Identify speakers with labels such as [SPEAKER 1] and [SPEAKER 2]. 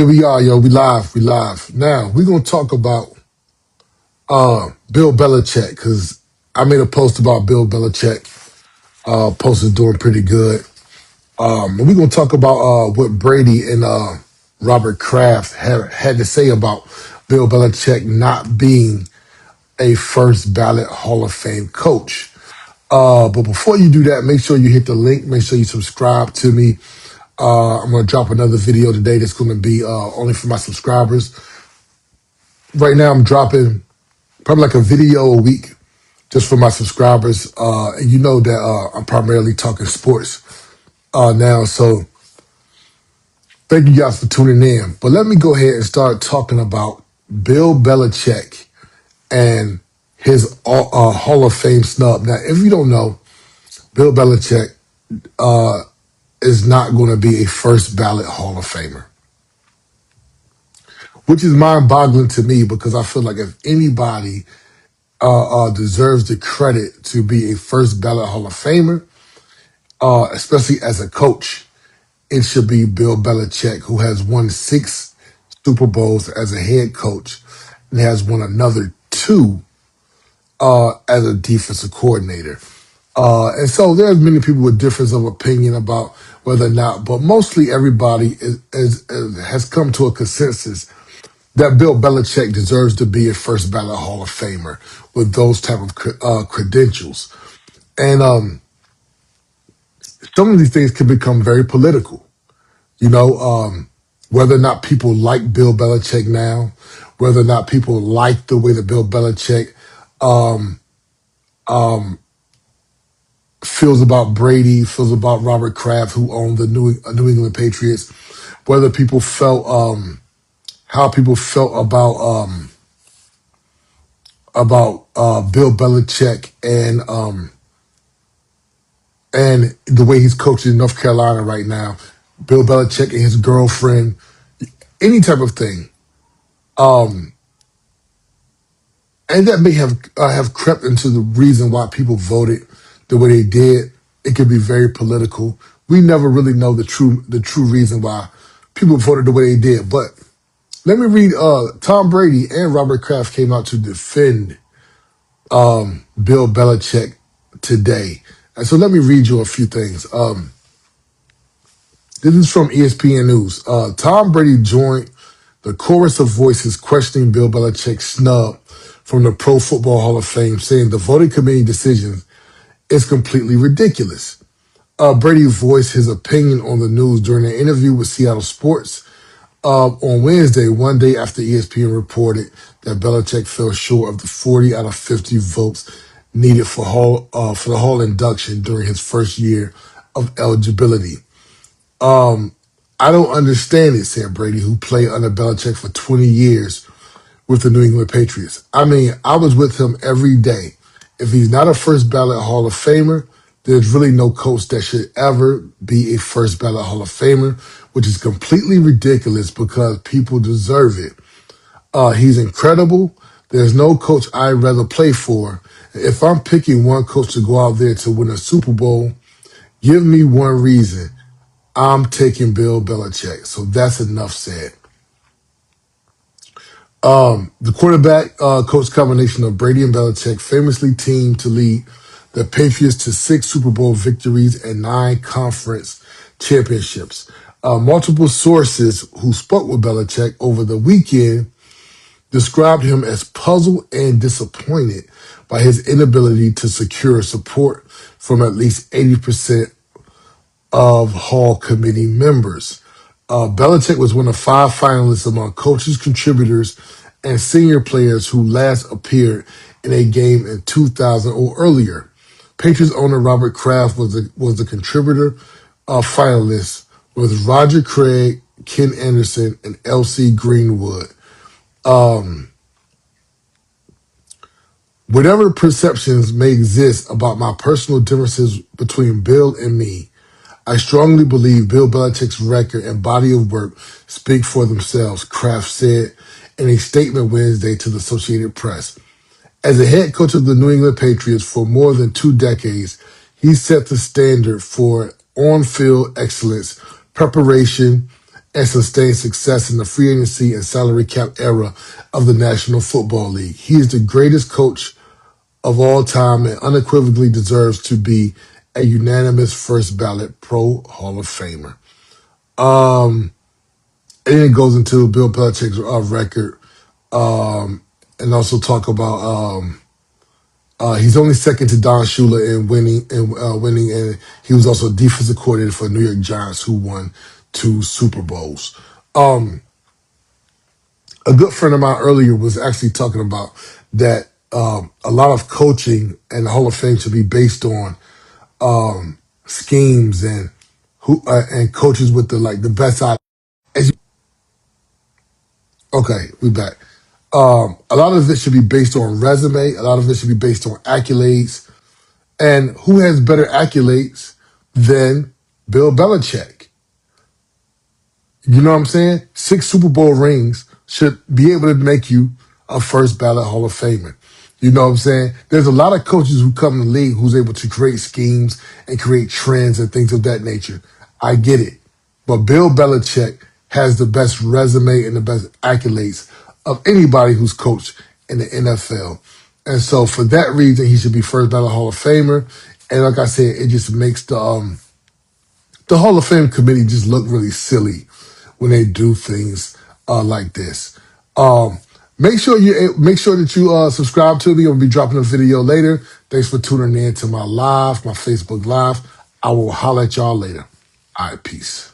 [SPEAKER 1] Here we are, yo. We live. We live. Now we're gonna talk about Bill Belichick because I made a post about Bill Belichick. Post is doing pretty good. And we're gonna talk about what Brady and Robert Kraft had to say about Bill Belichick not being a first ballot Hall of Fame coach. But before you do that, make sure you hit the link. Make sure you subscribe to me. I'm going to drop another video today that's going to be only for my subscribers. Right now, I'm dropping probably like a video a week just for my subscribers. And you know that I'm primarily talking sports now. So thank you guys for tuning in. But let me go ahead and start talking about Bill Belichick and his Hall of Fame snub. Now, if you don't know, Bill Belichick is not going to be a first ballot Hall of Famer, which is mind-boggling to me because I feel like if anybody deserves the credit to be a first ballot Hall of Famer, especially as a coach, it should be Bill Belichick, who has won 6 Super Bowls as a head coach and has won another 2 as a defensive coordinator. And so there's many people with difference of opinion about whether or not, but mostly everybody has come to a consensus that Bill Belichick deserves to be a first ballot Hall of Famer with those type of credentials. And some of these things can become very political. Whether or not people like Bill Belichick now, whether or not people like the way that Bill Belichick feels about Brady, feels about Robert Kraft, who owned the New England Patriots, whether people felt how people felt about Bill Belichick and the way he's coaching North Carolina right now, Bill Belichick and his girlfriend, any type of thing, and that may have crept into the reason why people voted the way they did. It could be very political. We never really know the true reason why people voted the way they did. But let me read. Tom Brady and Robert Kraft came out to defend Bill Belichick today. And so let me read you a few things. This is from ESPN News. Tom Brady joined the chorus of voices questioning Bill Belichick's snub from the Pro Football Hall of Fame, saying the voting committee decision is completely ridiculous. Brady voiced his opinion on the news during an interview with Seattle Sports on Wednesday, one day after ESPN reported that Belichick fell short of the 40 out of 50 votes needed for the Hall induction during his first year of eligibility. I don't understand it, said Brady, who played under Belichick for 20 years with the New England Patriots. I mean, I was with him every day. If he's not a first ballot Hall of Famer, there's really no coach that should ever be a first ballot Hall of Famer, which is completely ridiculous because people deserve it. He's incredible. There's no coach I'd rather play for. If I'm picking one coach to go out there to win a Super Bowl, give me one reason. I'm taking Bill Belichick. So that's enough said. The quarterback coach combination of Brady and Belichick famously teamed to lead the Patriots to 6 Super Bowl victories and 9 conference championships. Multiple sources who spoke with Belichick over the weekend described him as puzzled and disappointed by his inability to secure support from at least 80% of Hall committee members. Belichick was one of 5 finalists among coaches, contributors, and senior players who last appeared in a game in 2000 or earlier. Patriots owner Robert Kraft was the contributor finalist with Roger Craig, Ken Anderson, and L.C. Greenwood. Whatever perceptions may exist about my personal differences between Bill and me, I strongly believe Bill Belichick's record and body of work speak for themselves, Kraft said in a statement Wednesday to the Associated Press. As a head coach of the New England Patriots for more than 2 decades, he set the standard for on-field excellence, preparation, and sustained success in the free agency and salary cap era of the National Football League. He is the greatest coach of all time and unequivocally deserves to be a unanimous first ballot Pro Hall of Famer. And then it goes into Bill Belichick's record, and also talk about he's only second to Don Shula in winning, and he was also defensive coordinator for the New York Giants, who won 2 Super Bowls. A good friend of mine earlier was actually talking about that a lot of coaching and the Hall of Fame should be based on schemes and who and coaches with the best eye. Okay, we back. A lot of it should be based on resume. A lot of it should be based on accolades. And who has better accolades than Bill Belichick? You know what I'm saying? 6 Super Bowl rings should be able to make you a first ballot Hall of Famer. You know what I'm saying? There's a lot of coaches who come in the league who's able to create schemes and create trends and things of that nature. I get it. But Bill Belichick has the best resume and the best accolades of anybody who's coached in the NFL. And so for that reason, he should be first ballot Hall of Famer. And like I said, it just makes the Hall of Fame committee just look really silly when they do things like this. Make sure that you subscribe to me. I'm gonna be dropping a video later. Thanks for tuning in to my Facebook Live. I will holler at y'all later. All right, peace.